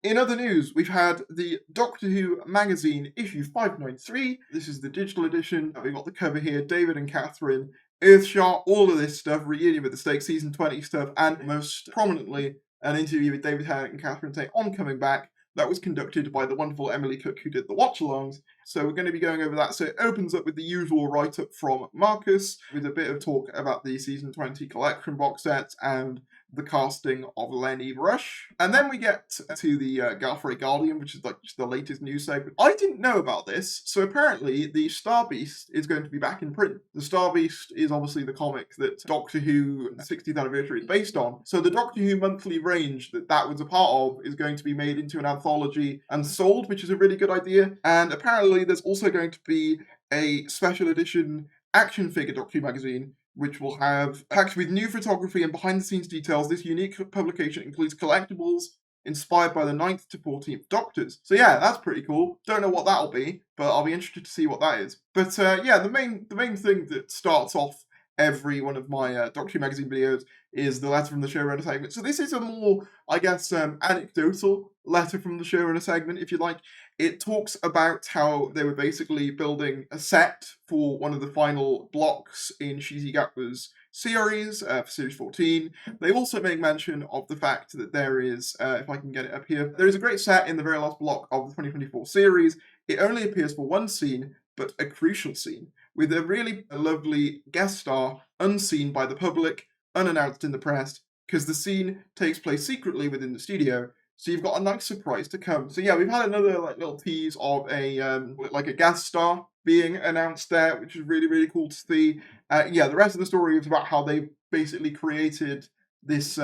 In other news, we've had the Doctor Who magazine issue 593. This is the digital edition. We've got the cover here, David and Catherine, Earthshot, all of this stuff, reunion with the Stakes season 20 stuff, and most prominently, an interview with David Tennant and Catherine Tate on Coming Back. That was conducted by the wonderful Emily Cook, who did the watch-alongs. So we're going to be going over that. So it opens up with the usual write-up from Marcus, with a bit of talk about the season 20 collection box sets and the casting of Lenny Rush. And then we get to the Gallifrey Guardian, which is like just the latest news segment. I didn't know about this, so apparently the Star Beast is going to be back in print. The Star Beast is obviously the comic that Doctor Who 60th anniversary is based on. So the Doctor Who monthly range that was a part of is going to be made into an anthology and sold, which is a really good idea. And apparently there's also going to be a special edition action figure Doctor Who magazine, which will have packed with new photography and behind-the-scenes details. This unique publication includes collectibles inspired by the 9th to 14th Doctors. So yeah, that's pretty cool. Don't know what that'll be, but I'll be interested to see what that is. But yeah, the main thing that starts off every one of my Doctor Who magazine videos is the letter from the showrunner segment. So this is a more, I guess, anecdotal letter from the showrunner segment, if you like. It talks about how they were basically building a set for one of the final blocks in Shizi Gatwa's series, for Series 14. They also make mention of the fact that there is, if I can get it up here, there is a great set in the very last block of the 2024 series. It only appears for one scene, but a crucial scene, with a really lovely guest star, unseen by the public, unannounced in the press, because the scene takes place secretly within the studio. So you've got a nice surprise to come. So yeah, we've had another little tease of a guest star being announced there, which is really, really cool to see. Yeah, the rest of the story is about how they basically created this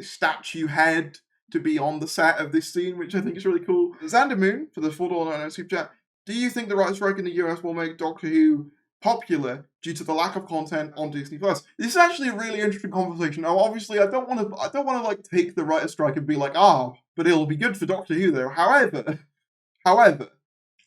statue head to be on the set of this scene, which I think is really cool. Xander Moon, for the $4.99 super chat, do you think the writer's strike in the US will make Doctor Who popular due to the lack of content on Disney Plus? This is actually a really interesting conversation. Now, obviously, I don't want to like take the writer's strike and be like, but it'll be good for Doctor Who though. However,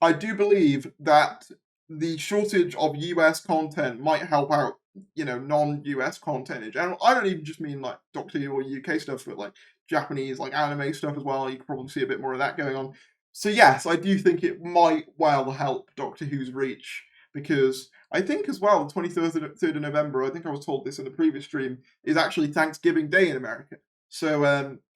I do believe that the shortage of US content might help out, non-US content in general. I don't even just mean like Doctor Who or UK stuff, but like Japanese, like anime stuff as well. You can probably see a bit more of that going on. So yes, I do think it might well help Doctor Who's reach, because I think as well, the 23rd of November, I think I was told this in the previous stream, is actually Thanksgiving Day in America. So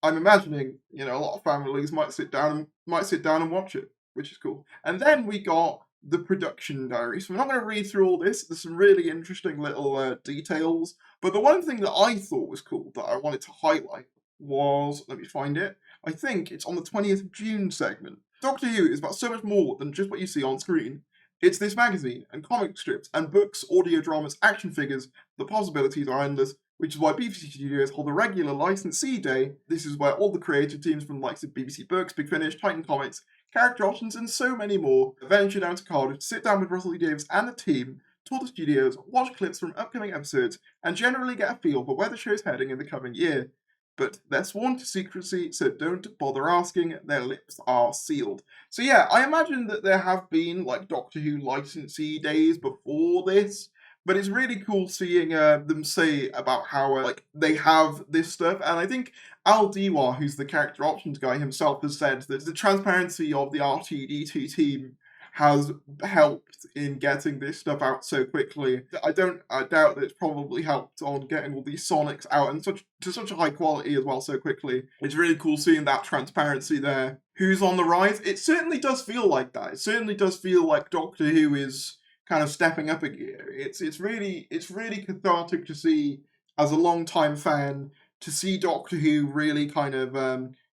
I'm imagining, a lot of families might sit down and watch it, which is cool. And then we got the production diary. So I'm not going to read through all this. There's some really interesting little details. But the one thing that I thought was cool that I wanted to highlight was, let me find it, I think it's on the 20th of June segment. Doctor Who is about so much more than just what you see on screen. It's this magazine, and comic strips, and books, audio dramas, action figures. The possibilities are endless, which is why BBC Studios hold a regular licensee day. This is where all the creative teams from the likes of BBC Books, Big Finish, Titan Comics, character options, and so many more venture down to Cardiff to sit down with Russell E. Davies and the team, tour the studios, watch clips from upcoming episodes, and generally get a feel for where the show's heading in the coming year. But they're sworn to secrecy, so don't bother asking, their lips are sealed. So yeah, I imagine that there have been, like, Doctor Who licensee days before this, but it's really cool seeing them say about how, they have this stuff, and I think Al Diwa, who's the character options guy himself, has said that the transparency of the RTD team has helped in getting this stuff out so quickly. I doubt that it's probably helped on getting all these Sonics out and to such a high quality as well so quickly. It's really cool seeing that transparency there. Who's on the rise? It certainly does feel like that. It certainly does feel like Doctor Who is kind of stepping up a gear. It's really cathartic to see, as a long-time fan, to see Doctor Who really kind of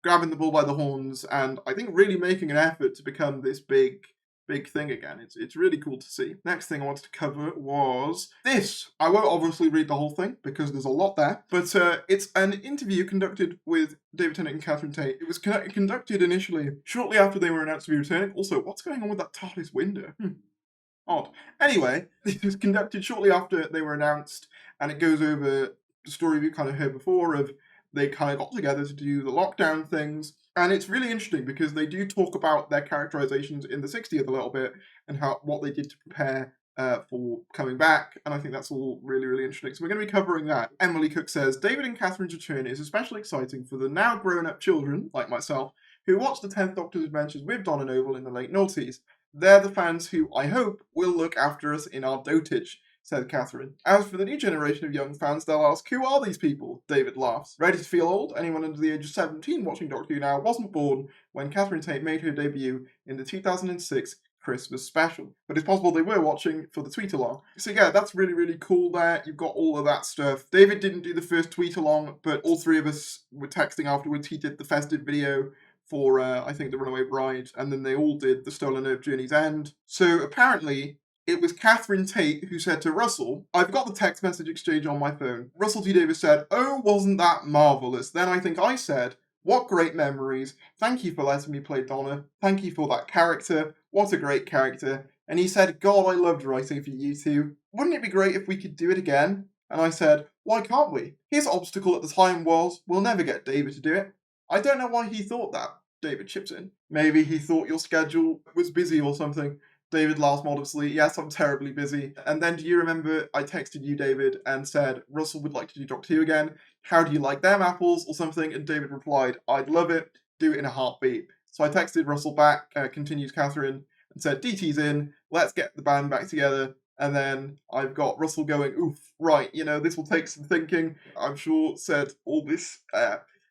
grabbing the bull by the horns, and I think really making an effort to become this big thing again. It's really cool to see. Next thing I wanted to cover was this. I won't obviously read the whole thing because there's a lot there, but it's an interview conducted with David Tennant and Catherine Tate. It was conducted initially shortly after they were announced to be returning. Also, what's going on with that TARDIS window? Odd. Anyway, it was conducted shortly after they were announced, and it goes over the story we kind of heard before of they kind of got together to do the lockdown things. And it's really interesting because they do talk about their characterizations in the 60th a little bit and what they did to prepare for coming back. And I think that's all really, really interesting. So we're going to be covering that. Emily Cook says, David and Catherine's return is especially exciting for the now grown-up children, like myself, who watched the 10th Doctor's adventures with Donna Noble in the late noughties. They're the fans who, I hope, will look after us in our dotage, said Catherine. As for the new generation of young fans, they'll ask, who are these people? David laughs. Ready to feel old? Anyone under the age of 17 watching Doctor Who now wasn't born when Catherine Tate made her debut in the 2006 Christmas special. But it's possible they were watching for the tweet-along. So yeah, that's really, really cool there. You've got all of that stuff. David didn't do the first tweet-along, but all three of us were texting afterwards. He did the festive video for, I think, The Runaway Bride, and then they all did The Stolen Earth Journey's End. So apparently, it was Catherine Tate who said to Russell, I've got the text message exchange on my phone. Russell T Davies said, oh, wasn't that marvellous? Then I think I said, what great memories. Thank you for letting me play Donna. Thank you for that character. What a great character. And he said, God, I loved writing for you two. Wouldn't it be great if we could do it again? And I said, why can't we? His obstacle at the time was, we'll never get David to do it. I don't know why he thought that, David chips in. Maybe he thought your schedule was busy or something. David laughs modestly. Yes, I'm terribly busy. And then do you remember I texted you, David, and said, Russell would like to do Doctor Who again. How do you like them apples or something? And David replied, I'd love it. Do it in a heartbeat. So I texted Russell back, continues Catherine, and said, DT's in. Let's get the band back together. And then I've got Russell going, oof, right, this will take some thinking. I'm sure said all this,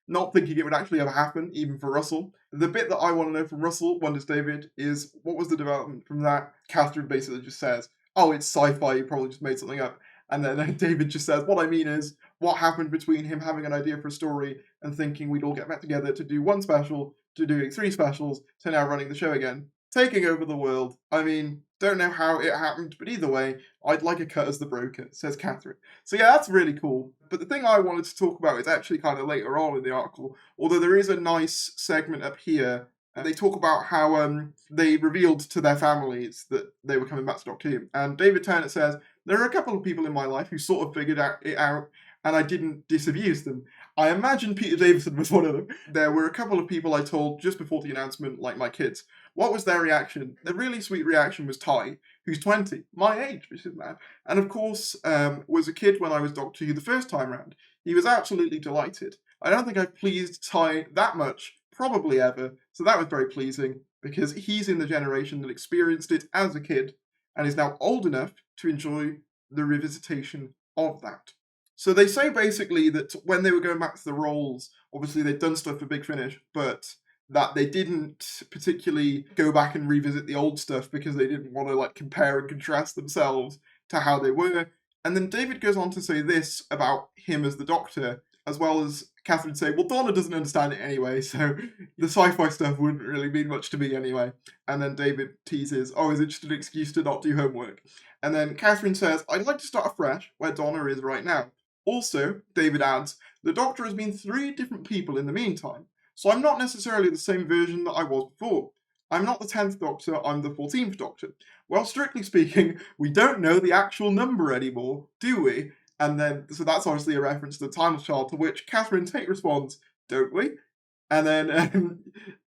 not thinking it would actually ever happen, even for Russell. The bit that I want to know from Russell, wonders David, is what was the development from that? Catherine basically just says, oh, it's sci-fi, you probably just made something up. And then David just says, what I mean is, what happened between him having an idea for a story and thinking we'd all get back together to do one special, to doing 3 specials, to now running the show again. Taking over the world. I mean, don't know how it happened, but either way, I'd like a cut as the broker, says Catherine. So yeah, that's really cool. But the thing I wanted to talk about is actually kind of later on in the article, although there is a nice segment up here, and they talk about how they revealed to their families that they were coming back to Doctor Who. And David Tennant says, there are a couple of people in my life who sort of figured it out, and I didn't disabuse them. I imagine Peter Davison was one of them. There were a couple of people I told just before the announcement, like my kids. What was their reaction? The really sweet reaction was Ty, who's 20, my age, which is mad, and of course was a kid when I was Doctor Who the first time round. He was absolutely delighted. I don't think I've pleased Ty that much, probably ever, so that was very pleasing, because he's in the generation that experienced it as a kid, and is now old enough to enjoy the revisitation of that. So they say basically that when they were going back to the roles, obviously they'd done stuff for Big Finish, but that they didn't particularly go back and revisit the old stuff because they didn't want to compare and contrast themselves to how they were. And then David goes on to say this about him as the Doctor, as well as Catherine say, well, Donna doesn't understand it anyway, so the sci-fi stuff wouldn't really mean much to me anyway. And then David teases, oh, is it just an excuse to not do homework? And then Catherine says, I'd like to start afresh where Donna is right now. Also, David adds, the Doctor has been 3 different people in the meantime, so I'm not necessarily the same version that I was before. I'm not the 10th Doctor, I'm the 14th Doctor. Well, strictly speaking, we don't know the actual number anymore, do we? And then, so that's obviously a reference to the Timeless Child, to which Catherine Tate responds, don't we? And then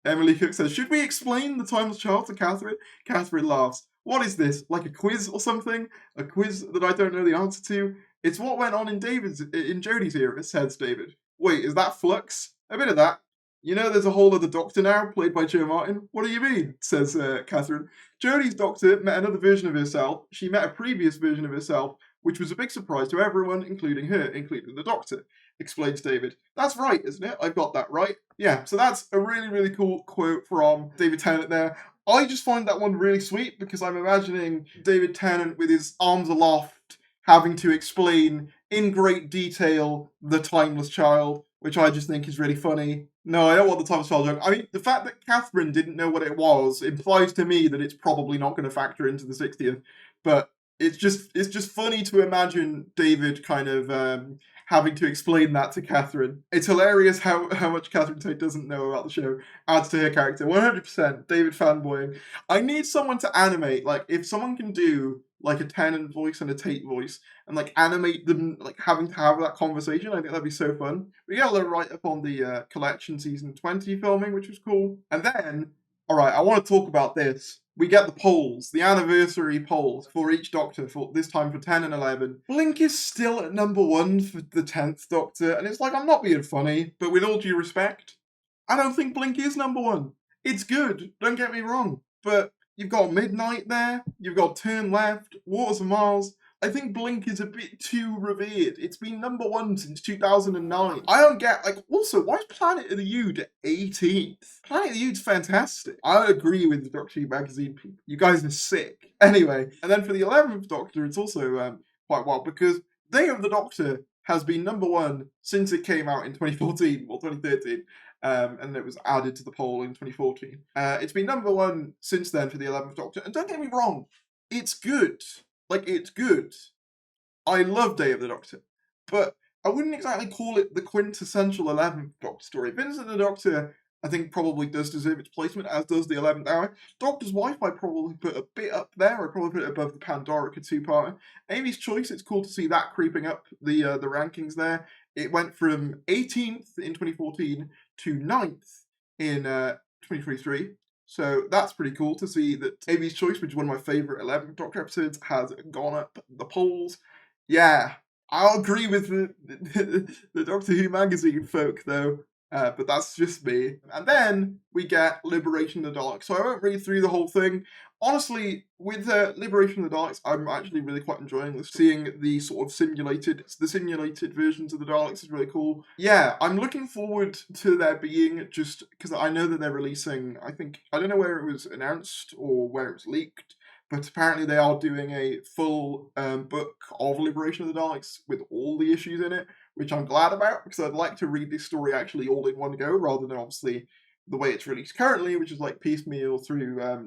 Emily Cook says, should we explain the Timeless Child to Catherine? Catherine laughs. What is this, like a quiz or something? A quiz that I don't know the answer to? It's what went on in Jodie's era, says David. Wait, is that Flux? A bit of that. There's a whole other Doctor now, played by Jo Martin. What do you mean? Says Catherine. Jodie's Doctor met another version of herself. She met a previous version of herself, which was a big surprise to everyone, including her, including the Doctor, explains David. That's right, isn't it? I've got that right. Yeah, so that's a really, really cool quote from David Tennant there. I just find that one really sweet because I'm imagining David Tennant with his arms aloft, having to explain in great detail the Timeless Child, which I just think is really funny. No, I don't want the Timeless Child joke. I mean, the fact that Catherine didn't know what it was implies to me that it's probably not going to factor into the 60th. But it's just funny to imagine David kind of having to explain that to Catherine. It's hilarious how much Catherine Tate doesn't know about the show. Adds to her character. 100% David fanboying. I need someone to animate, if someone can do a Tennant voice and a Tate voice, and animate them having to have that conversation. I think that'd be so fun. We got a write up on the collection season 20 filming, which was cool. And then, alright, I want to talk about this. We get the polls, the anniversary polls for each Doctor, for this time for 10 and 11. Blink is still at number 1 for the 10th Doctor, and it's I'm not being funny, but with all due respect, I don't think Blink is number one. It's good, don't get me wrong, but you've got Midnight there, you've got Turn Left, Waters of Mars. I think Blink is a bit too revered. It's been number one since 2009. I don't get, like, also, why is Planet of the Ood 18th? Planet of the Ood's fantastic. I agree with the Doctor Who magazine people. You guys are sick. Anyway, and then for the 11th Doctor, it's also quite wild because Day of the Doctor has been number one since it came out in 2014 or 2013. And it was added to the poll in 2014. It's been number one since then for the 11th Doctor. And don't get me wrong, it's good. Like, it's good. I love Day of the Doctor. But I wouldn't exactly call it the quintessential 11th Doctor story. Vincent the Doctor, I think, probably does deserve its placement, as does the 11th Hour. Doctor's Wife, I probably put a bit up there. I'd probably put it above the Pandorica two-parter. Amy's Choice, it's cool to see that creeping up the rankings there. It went from 18th in 2014 to 9th in 2023. So that's pretty cool to see that Amy's Choice, which is one of my favourite 11th Doctor episodes, has gone up the polls. Yeah, I'll agree with the Doctor Who magazine folk, though. But that's just me. And then we get Liberation of the Daleks. So I won't read through the whole thing. Honestly, with Liberation of the Daleks, I'm actually really quite enjoying this. Seeing the sort of simulated versions of the Daleks is really cool. Yeah, I'm looking forward to there being, just because I know that they're releasing, I don't know where it was announced or where it was leaked, but apparently they are doing a full book of Liberation of the Daleks with all the issues in it, which I'm glad about, because I'd like to read this story actually all in one go, rather than obviously the way it's released currently, which is like piecemeal through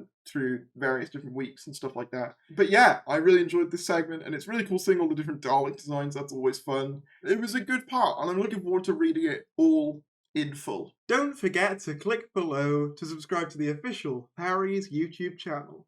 various different weeks and stuff like that. But yeah, I really enjoyed this segment, and it's really cool seeing all the different Dalek designs. That's always fun. It was a good part, and I'm looking forward to reading it all in full. Don't forget to click below to subscribe to the official Harry's YouTube channel.